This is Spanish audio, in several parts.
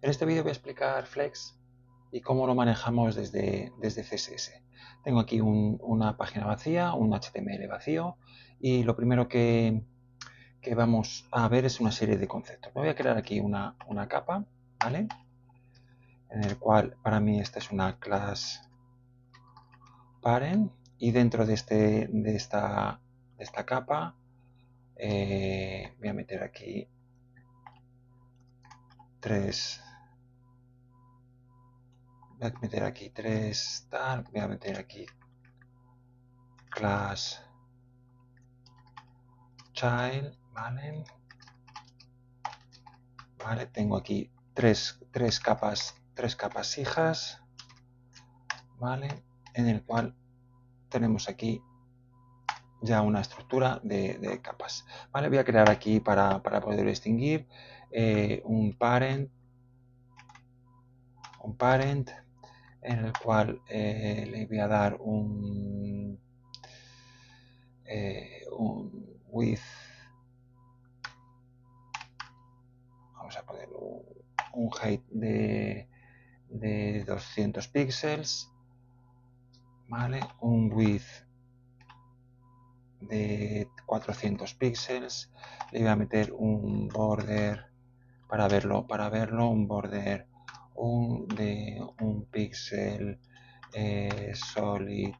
En este vídeo voy a explicar Flex y cómo lo manejamos desde CSS. Tengo aquí una página vacía, un HTML vacío, y lo primero que vamos a ver es una serie de conceptos. Me voy a crear aquí una capa, ¿vale? En el cual para mí esta es una class parent, y dentro de esta capa voy a meter aquí voy a meter aquí class child, ¿vale? Vale, tengo aquí tres capas hijas, ¿vale? En el cual tenemos aquí ya una estructura de capas, ¿vale? Voy a crear aquí para poder distinguir un parent en el cual le voy a dar un width, vamos a poner un height de 200 píxeles, ¿vale? Un width de 400 píxeles, le voy a meter un border para verlo, un border de un píxel solid,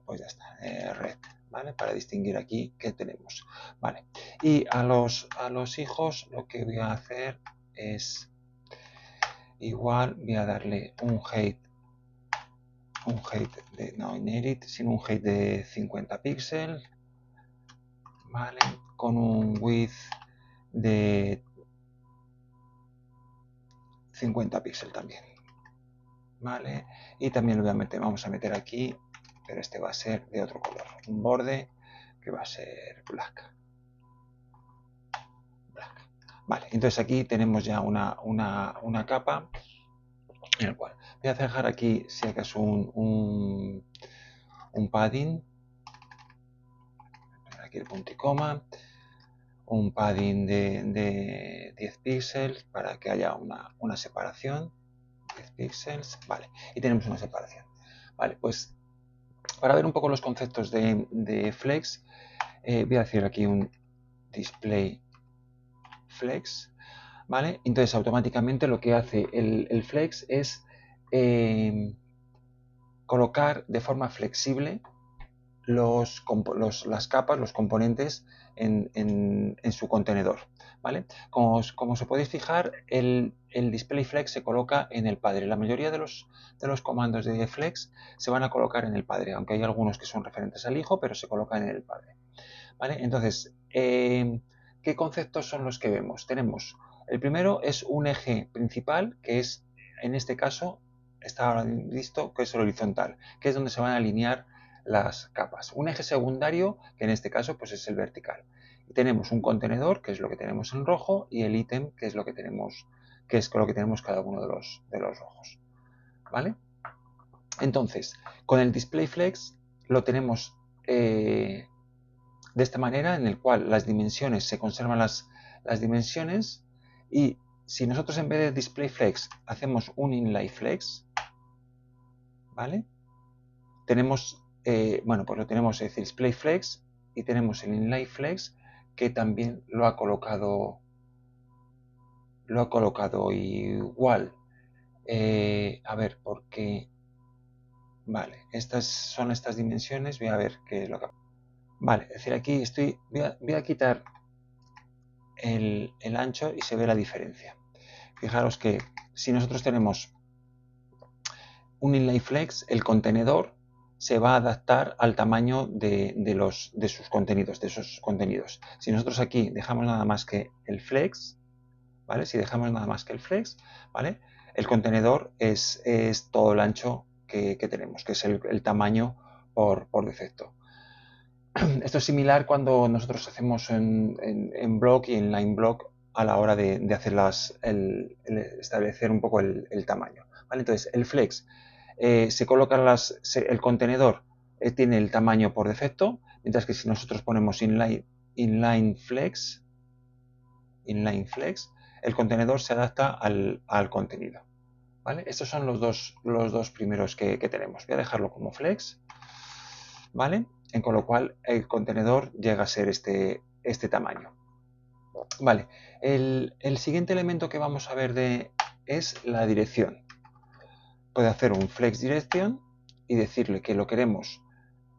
pues ya está, red, ¿vale? Para distinguir aquí qué tenemos, ¿vale? Y a los hijos lo que voy a hacer es igual, voy a darle un height no inherit, sino un height de 50 píxeles, ¿vale? Con un width de 50 píxeles también, ¿vale? Y también lo vamos a meter aquí, pero este va a ser de otro color, un borde que va a ser black. Vale, entonces aquí tenemos ya una capa en el cual voy a dejar aquí, si acaso, un padding, aquí el punto y coma, un padding de 10 píxeles para que haya una separación, 10 píxeles, vale, y tenemos una separación. Vale, pues para ver un poco los conceptos de Flex, voy a decir aquí un display Flex, ¿vale? Entonces automáticamente lo que hace el Flex es colocar de forma flexible las capas, los componentes en su contenedor, ¿vale? Como os podéis fijar, el display flex se coloca en el padre. La mayoría de los comandos de flex se van a colocar en el padre, aunque hay algunos que son referentes al hijo, pero se colocan en el padre, ¿vale? Entonces, ¿qué conceptos son los que vemos? Tenemos, el primero es un eje principal, que es, en este caso, está ahora visto, que es el horizontal, que es donde se van a alinear las capas. Un eje secundario, que en este caso pues es el vertical. Y tenemos un contenedor, que es lo que tenemos en rojo, y el ítem, que es lo que tenemos, cada uno de los rojos, ¿vale? Entonces, con el display flex lo tenemos de esta manera, en el cual las dimensiones se conservan las dimensiones, y si nosotros en vez de display flex hacemos un inlay flex, ¿vale? Tenemos, bueno, pues lo tenemos, es decir, display flex, y tenemos el inlay flex que también lo ha colocado igual. A ver, porque, vale, estas son estas dimensiones, voy a ver qué es lo que... Vale, es decir, aquí voy a quitar el ancho y se ve la diferencia. Fijaros que si nosotros tenemos un inlay flex, el contenedor se va a adaptar al tamaño de sus contenidos, Si nosotros aquí dejamos nada más que el flex, ¿vale? Si dejamos nada más que el flex, ¿vale? El contenedor es todo el ancho que tenemos, que es el tamaño por defecto. Esto es similar cuando nosotros hacemos en block y en line block a la hora de hacer establecer un poco el tamaño, ¿vale? Entonces, el flex se colocan el contenedor tiene el tamaño por defecto, mientras que si nosotros ponemos inline flex, el contenedor se adapta al contenido. ¿Vale? Estos son los dos primeros que tenemos. Voy a dejarlo como flex, ¿vale? Con lo cual el contenedor llega a ser este tamaño. Vale, el siguiente elemento que vamos a ver es la dirección. Puede hacer un flex direction y decirle que lo queremos,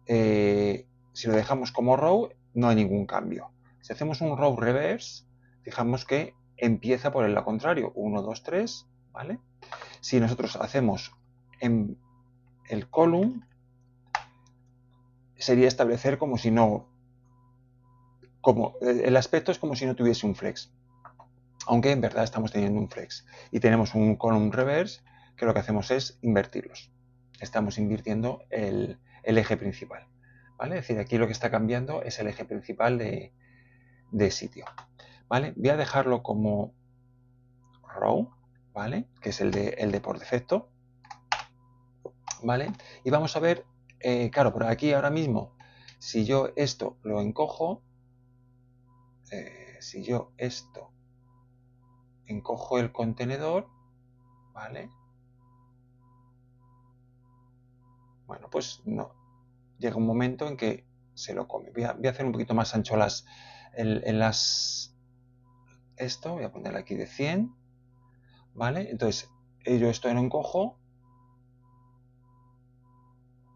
si lo dejamos como row, no hay ningún cambio. Si hacemos un row reverse, fijamos que empieza por el lado contrario, 1, 2, 3, ¿vale? Si nosotros hacemos en el column, sería establecer como si no, el aspecto es como si no tuviese un flex, aunque en verdad estamos teniendo un flex. Y tenemos un column reverse que lo que hacemos es invertirlos. Estamos invirtiendo el eje principal, ¿vale? Es decir, aquí lo que está cambiando es el eje principal de sitio, ¿vale? Voy a dejarlo como row, ¿vale? Que es el de por defecto, ¿vale? Y vamos a ver, claro, por aquí ahora mismo, si yo esto lo encojo, si yo esto encojo el contenedor, ¿vale? Bueno, pues no, llega un momento en que se lo come. Voy a hacer un poquito más ancho esto, voy a ponerle aquí de 100, ¿vale? Entonces, yo esto lo encojo,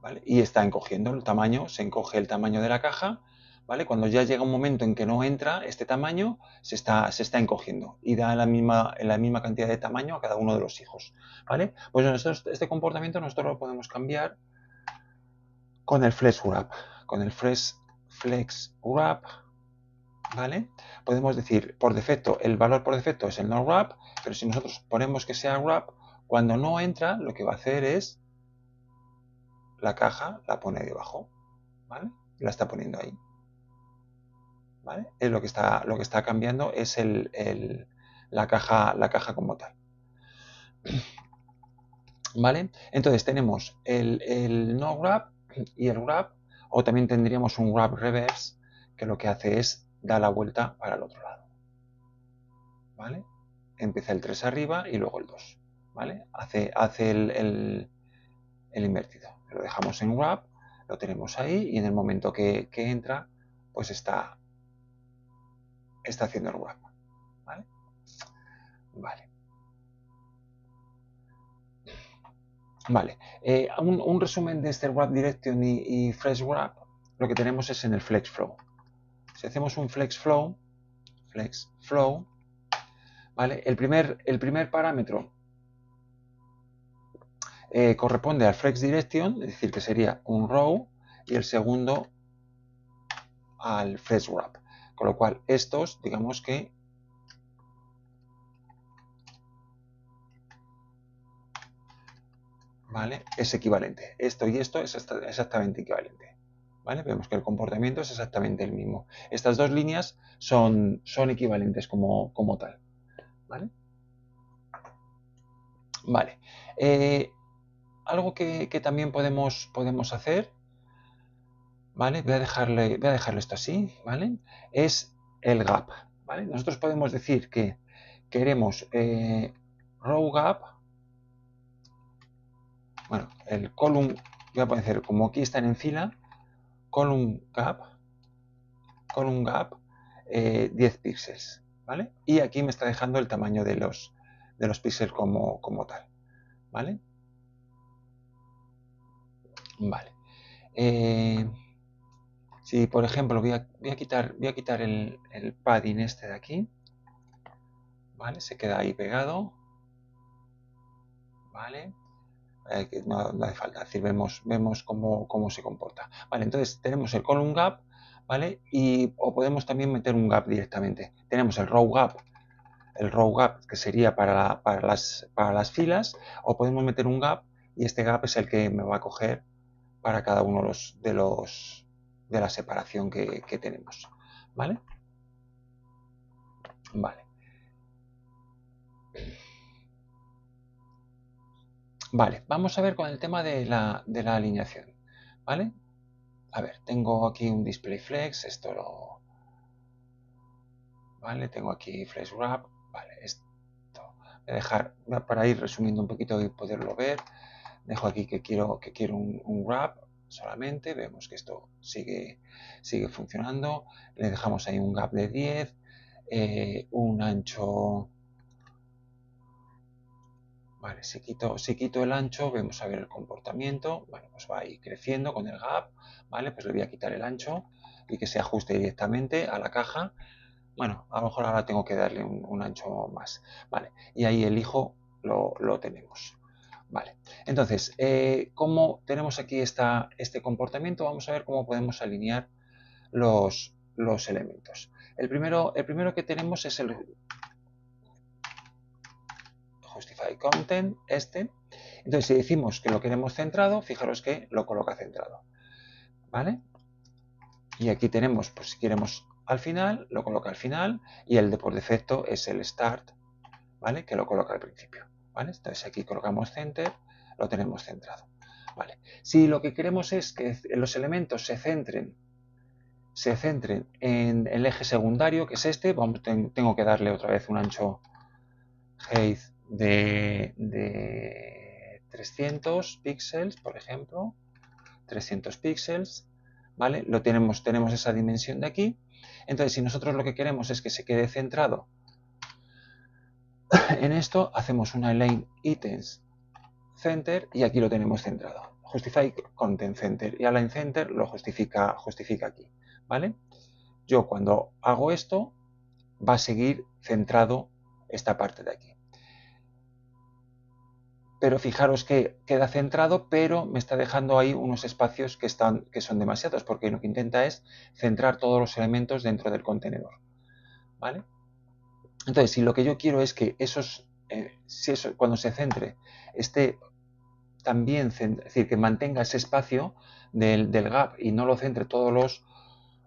¿vale? Y está encogiendo el tamaño, se encoge el tamaño de la caja, ¿vale? Cuando ya llega un momento en que no entra este tamaño, se está encogiendo y da la misma cantidad de tamaño a cada uno de los hijos, ¿vale? Pues nosotros, este comportamiento nosotros lo podemos cambiar con el flex wrap. Con el flex wrap, ¿vale? Podemos decir, por defecto, el valor por defecto es el no wrap, pero si nosotros ponemos que sea wrap, cuando no entra, lo que va a hacer es la caja la pone debajo, ¿vale? La está poniendo ahí, ¿vale? Es lo que está cambiando es la caja como tal, ¿vale? Entonces tenemos el no wrap y el wrap, o también tendríamos un wrap reverse, que lo que hace es dar la vuelta para el otro lado, ¿vale? Empieza el 3 arriba y luego el 2, ¿vale? Hace el invertido. Lo dejamos en wrap, lo tenemos ahí y en el momento que entra, pues está haciendo el wrap, ¿vale? Vale. Vale. Un resumen de este wrap direction y fresh wrap, lo que tenemos es en el flex flow. Si hacemos un flex flow, ¿vale? El primer parámetro corresponde al flex direction, es decir, que sería un row, y el segundo al flex wrap. Con lo cual, estos, digamos que ¿vale? Es equivalente. Esto y esto es exactamente equivalente, ¿vale? Vemos que el comportamiento es exactamente el mismo. Estas dos líneas son equivalentes como tal, ¿vale? Vale. Algo que también podemos hacer, ¿vale? Voy a dejarle esto así, ¿vale? Es el gap, ¿vale? Nosotros podemos decir que queremos row gap, bueno, el column, voy a poner, como aquí están en fila, column gap 10 píxeles, ¿vale? Y aquí me está dejando el tamaño de los píxeles como tal, ¿vale? Vale. Si por ejemplo voy a quitar el padding este de aquí, ¿vale? Se queda ahí pegado, ¿vale? No hace falta, es decir, vemos cómo se comporta. Vale, entonces tenemos el column gap, ¿vale? O podemos también meter un gap directamente. Tenemos el row gap, que sería para las filas, o podemos meter un gap y este gap es el que me va a coger para cada uno de la separación que tenemos, ¿vale? Vale. Vale, vamos a ver con el tema de la alineación, ¿vale? A ver, tengo aquí un display flex, ¿vale? Tengo aquí flex wrap, ¿vale? dejar, para ir resumiendo un poquito y poderlo ver, dejo aquí que quiero un wrap solamente, vemos que esto sigue funcionando, le dejamos ahí un gap de 10, un ancho, vale, si quito el ancho, vamos a ver el comportamiento, bueno, pues va a ir creciendo con el gap, vale, pues le voy a quitar el ancho y que se ajuste directamente a la caja. Bueno, a lo mejor ahora tengo que darle un ancho más, vale, y ahí el hijo lo tenemos. Vale, entonces, como tenemos aquí este comportamiento, vamos a ver cómo podemos alinear los elementos. El primero que tenemos es el justify content, este. Entonces, si decimos que lo queremos centrado, fijaros que lo coloca centrado. ¿Vale? Y aquí tenemos, pues si queremos al final, lo coloca al final, y el de por defecto es el start, ¿vale? Que lo coloca al principio. ¿Vale? Entonces aquí colocamos center, lo tenemos centrado. Vale. Si lo que queremos es que los elementos se centren en el eje secundario, que es este, tengo que darle otra vez un ancho height de 300 píxeles, por ejemplo, 300 píxeles, ¿vale? Tenemos esa dimensión de aquí. Entonces, si nosotros lo que queremos es que se quede centrado en esto, hacemos una align items center y aquí lo tenemos centrado. Justify content center y align center lo justifica aquí, ¿vale? Yo cuando hago esto va a seguir centrado esta parte de aquí. Pero fijaros que queda centrado, pero me está dejando ahí unos espacios que son demasiados, porque lo que intenta es centrar todos los elementos dentro del contenedor, ¿vale? Entonces, si lo que yo quiero es que cuando se centre esté también, es decir, que mantenga ese espacio del gap y no lo centre todos los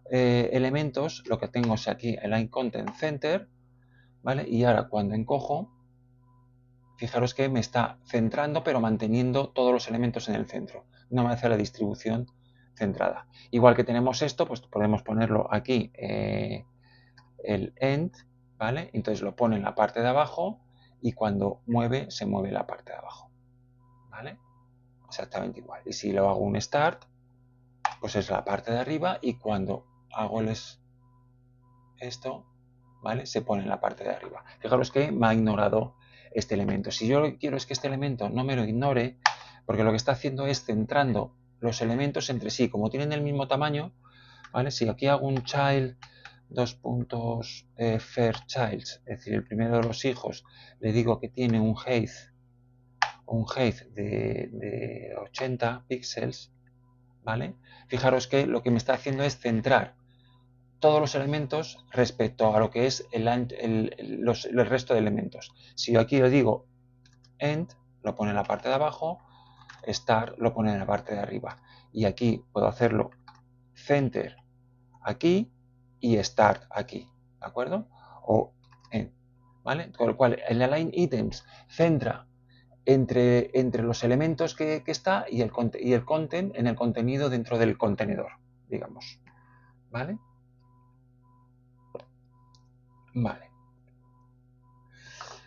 elementos, lo que tengo es aquí el line content center, ¿vale? Y ahora cuando encojo, fijaros que me está centrando pero manteniendo todos los elementos en el centro. No me hace la distribución centrada. Igual que tenemos esto, pues podemos ponerlo aquí el end, ¿vale? Entonces lo pone en la parte de abajo y cuando mueve, se mueve la parte de abajo, ¿vale? Exactamente igual. Y si lo hago un start, pues es la parte de arriba y cuando hago esto, ¿vale? Se pone en la parte de arriba. Fijaros que me ha ignorado este elemento. Si yo lo que quiero es que este elemento no me lo ignore, porque lo que está haciendo es centrando los elementos entre sí, como tienen el mismo tamaño, ¿vale? Si aquí hago un child, first child, es decir, el primero de los hijos, le digo que tiene un height de 80 píxeles, ¿vale? Fijaros que lo que me está haciendo es centrar todos los elementos respecto a lo que es el resto de elementos. Si yo aquí le digo end, lo pone en la parte de abajo, start lo pone en la parte de arriba. Y aquí puedo hacerlo center aquí y start aquí, ¿de acuerdo? O end, ¿vale? Con lo cual el align items centra entre los elementos que está y el content en el contenido dentro del contenedor, digamos, ¿vale? Vale.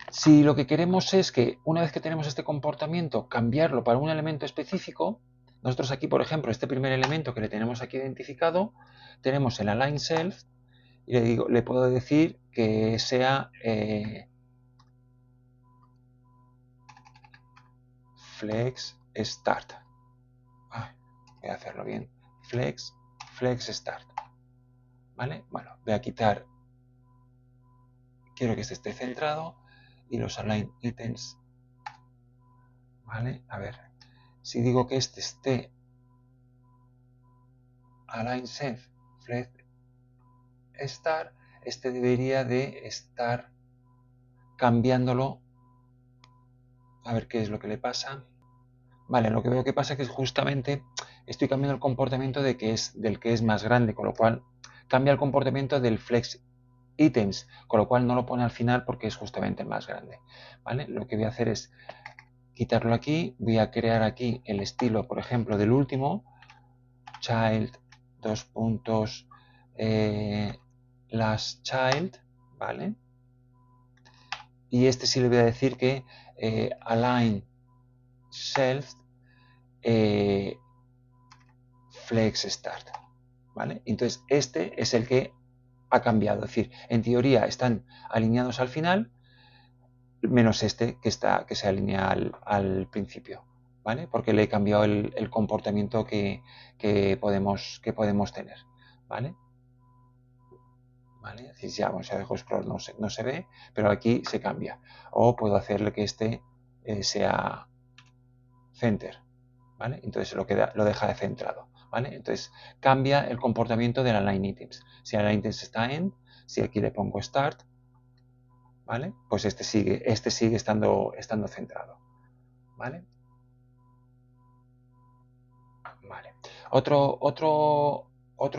Si lo que queremos es que una vez que tenemos este comportamiento, cambiarlo para un elemento específico, nosotros aquí, por ejemplo, este primer elemento que le tenemos aquí identificado, tenemos el align self y le puedo decir que sea flex start. Voy a hacerlo bien. Flex start. ¿Vale? Bueno, voy a quitar, quiero que este esté centrado y los align items. ¿Vale? A ver, si digo que este esté align self flex start, este debería de estar cambiándolo. A ver qué es lo que le pasa. Vale, lo que veo que pasa es que justamente estoy cambiando el comportamiento del que es más grande, con lo cual cambia el comportamiento del flex items, con lo cual no lo pone al final porque es justamente el más grande. ¿Vale? Lo que voy a hacer es quitarlo aquí, voy a crear aquí el estilo, por ejemplo, del último, child, last child, ¿vale? y este sí le voy a decir que align shelf flex start, ¿vale? Entonces este es el que ha cambiado, es decir, en teoría están alineados al final, menos este que se alinea al principio, ¿vale? Porque le he cambiado el comportamiento que podemos tener, ¿vale? ¿Vale? Si ya, bueno, si dejo scroll no se ve, pero aquí se cambia. O puedo hacerle que este sea center, ¿vale? Entonces lo deja de centrado, ¿vale? Entonces cambia el comportamiento de la line items. Si la line items está en, si aquí le pongo start, ¿vale? Pues este sigue estando centrado, ¿vale? Vale. Otro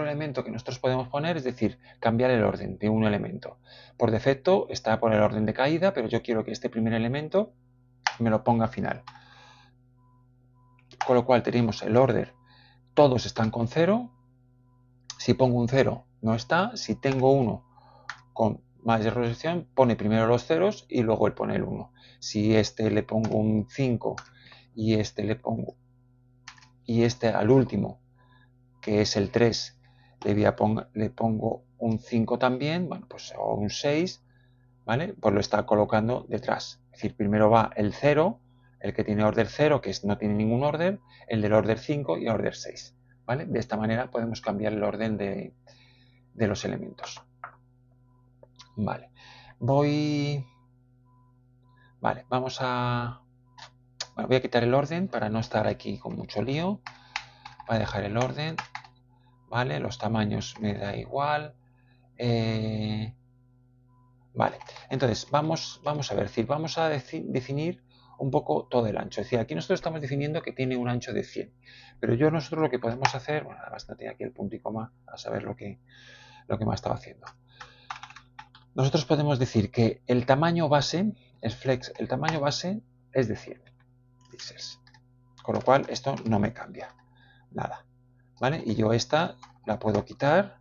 elemento que nosotros podemos poner es decir, cambiar el orden de un elemento. Por defecto está por el orden de caída, pero yo quiero que este primer elemento me lo ponga final. Con lo cual tenemos el order, todos están con 0. Si pongo un 0 no está. Si tengo uno con mayor resolución, pone primero los ceros y luego él pone el 1. Si este le pongo un 5 y este le pongo y este al último, que es el 3, le pongo un 5 también, bueno, pues o un 6, ¿vale? Pues lo está colocando detrás. Es decir, primero va el 0, el que tiene order 0, que no tiene ningún orden, el del order 5 y order 6, ¿vale? De esta manera podemos cambiar el orden de los elementos. Vale, vale, voy a quitar el orden para no estar aquí con mucho lío. Voy a dejar el orden, ¿vale? Los tamaños me da igual. Vale, entonces vamos a ver, vamos a definir un poco todo el ancho. Es decir, aquí nosotros estamos definiendo que tiene un ancho de 100, pero nosotros lo que podemos hacer, bueno, además no tiene aquí el punto y coma a saber lo que me ha estado haciendo. Nosotros podemos decir que el tamaño base, el tamaño base es de 100 píxeles, con lo cual esto no me cambia nada, ¿vale? Y yo esta la puedo quitar,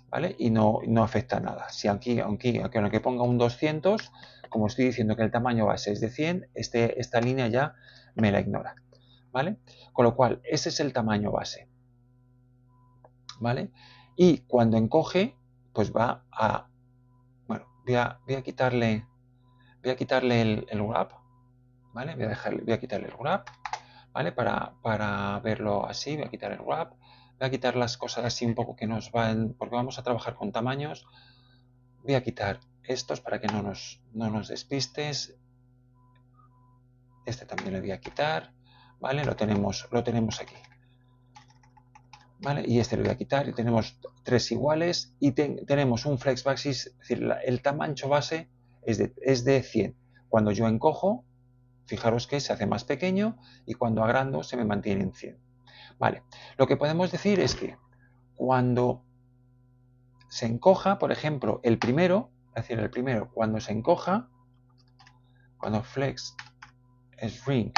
¿vale? Y no afecta nada. Si aunque ponga un 200, como estoy diciendo que el tamaño base es de 100, esta línea ya me la ignora, ¿vale? Con lo cual, ese es el tamaño base, ¿vale? Y cuando encoge, pues va a... Bueno, voy a quitarle el wrap, ¿vale? Voy a quitarle el wrap, ¿vale? Para verlo así, voy a quitar el wrap. Voy a quitar las cosas así un poco que nos van... Porque vamos a trabajar con tamaños. Voy a quitar estos para que no nos despistes. Este también lo voy a quitar, ¿vale? Lo tenemos aquí, ¿vale? Y este lo voy a quitar y tenemos 3 iguales y tenemos un flex basis, es decir, el tamaño base es de 100. Cuando yo encojo, fijaros que se hace más pequeño y cuando agrando se me mantiene en 100. Vale, lo que podemos decir es que cuando se encoja, por ejemplo, el primero, cuando se encoja, cuando flex shrink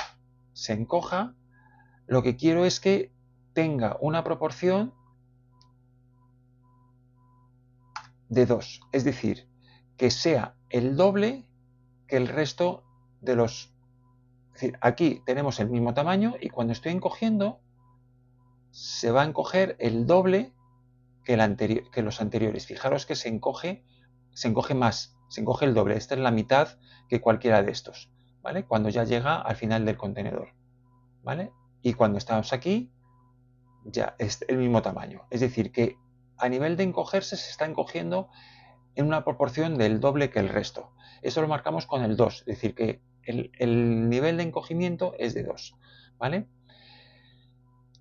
se encoja, lo que quiero es que tenga una proporción de 2, es decir, que sea el doble que el resto de los... Es decir, aquí tenemos el mismo tamaño y cuando estoy encogiendo se va a encoger el doble que los anteriores. Fijaros que se encoge más, se encoge el doble. Esta es la mitad que cualquiera de estos, ¿vale? Cuando ya llega al final del contenedor, ¿vale? Y cuando estamos aquí, ya es el mismo tamaño. Es decir, que a nivel de encogerse se está encogiendo en una proporción del doble que el resto. Eso lo marcamos con el 2, es decir, que el nivel de encogimiento es de 2, ¿vale?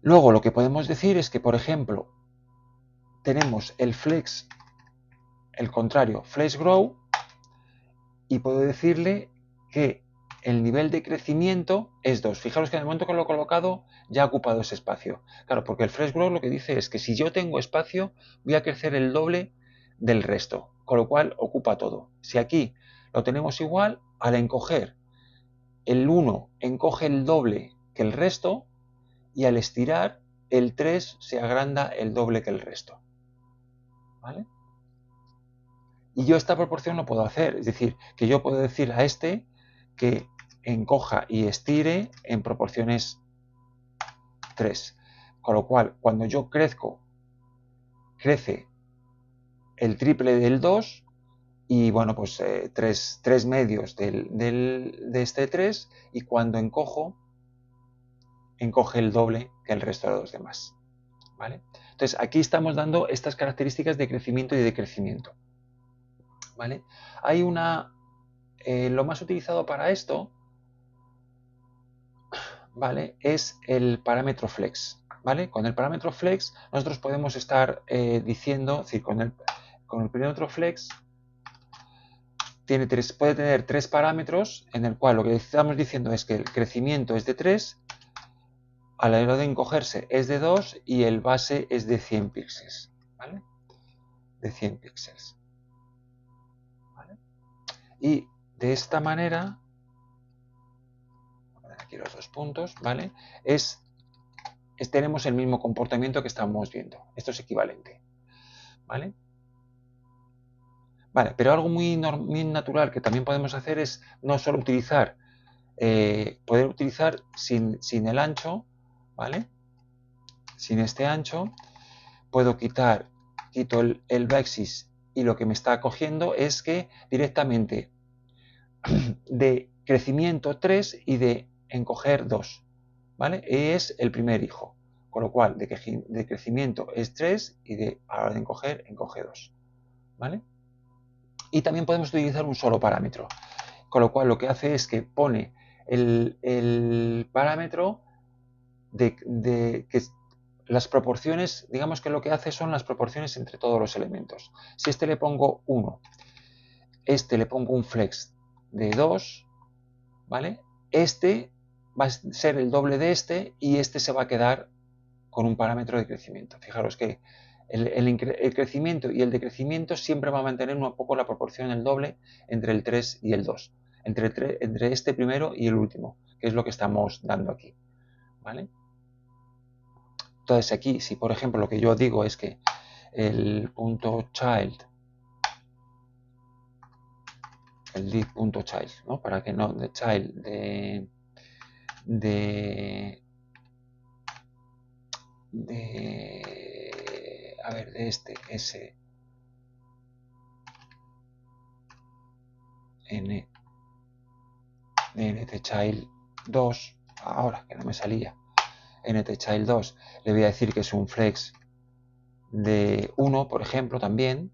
Luego lo que podemos decir es que, por ejemplo, tenemos el flex, el contrario, flex grow, y puedo decirle que el nivel de crecimiento es 2. Fijaros que en el momento que lo he colocado ya ha ocupado ese espacio. Claro, porque el flex grow lo que dice es que si yo tengo espacio voy a crecer el doble del resto, con lo cual ocupa todo. Si aquí lo tenemos igual, al encoger el 1 encoge el doble que el resto y al estirar el 3 se agranda el doble que el resto, ¿vale? Y yo esta proporción lo puedo hacer, es decir, que yo puedo decir a este que encoja y estire en proporciones 3. Con lo cual, cuando yo crece el triple del 2 y bueno, pues 3 medios de este 3 y cuando encoge el doble que el resto de los demás. ¿Vale? Entonces, aquí estamos dando estas características de crecimiento y de decrecimiento. ¿Vale? Hay lo más utilizado para esto, ¿vale? Es el parámetro flex. ¿Vale? Con el parámetro flex nosotros podemos estar diciendo, es decir, con el parámetro flex puede tener 3 parámetros en el cual lo que estamos diciendo es que el crecimiento es de 3, a la hora de encogerse es de 2 y el base es de 100 píxeles. ¿Vale? De 100 píxeles. ¿Vale? Y de esta manera, aquí los 2 puntos, ¿vale? Tenemos el mismo comportamiento que estamos viendo. Esto es equivalente. ¿Vale? Vale, pero algo muy natural que también podemos hacer es no solo utilizar, poder utilizar sin el ancho, ¿vale? Sin este ancho, puedo quito el backsis y lo que me está cogiendo es que directamente de crecimiento 3 y de encoger 2, ¿vale? Es el primer hijo, con lo cual de crecimiento es 3 y a la hora de encoge 2, ¿vale? Y también podemos utilizar un solo parámetro, con lo cual lo que hace es que pone el parámetro que las proporciones, digamos que lo que hace son las proporciones entre todos los elementos. Si este le pongo 1, este le pongo un flex de 2, ¿vale? Este va a ser el doble de este y este se va a quedar con un parámetro de crecimiento. Fijaros que el crecimiento y el decrecimiento siempre va a mantener un poco la proporción, el doble, entre el 3 y el 2. Entre este primero y el último, que es lo que estamos dando aquí. ¿Vale? Entonces aquí, si por ejemplo lo que yo digo es que el punto child, el div.child, ¿no? Para que no, de child, a ver, de este, S, N, de NTChild 2, ahora que no me salía, NTChild 2, le voy a decir que es un flex de 1, por ejemplo, también,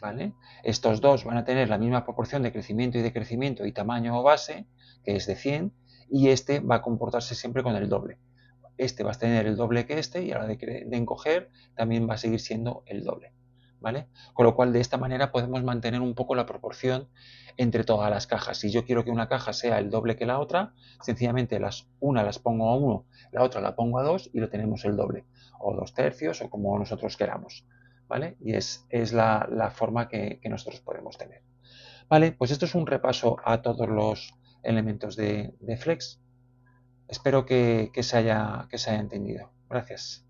¿vale? Estos dos van a tener la misma proporción de crecimiento y decrecimiento y tamaño base, que es de 100, y este va a comportarse siempre con el doble. Este va a tener el doble que este y a la de encoger también va a seguir siendo el doble. ¿Vale? Con lo cual de esta manera podemos mantener un poco la proporción entre todas las cajas. Si yo quiero que una caja sea el doble que la otra, sencillamente una las pongo a 1, la otra la pongo a 2 y lo tenemos el doble, o 2/3 o como nosotros queramos. ¿Vale? Y es la forma que nosotros podemos tener. Vale, pues esto es un repaso a todos los elementos de Flex. Espero que se haya entendido. Gracias.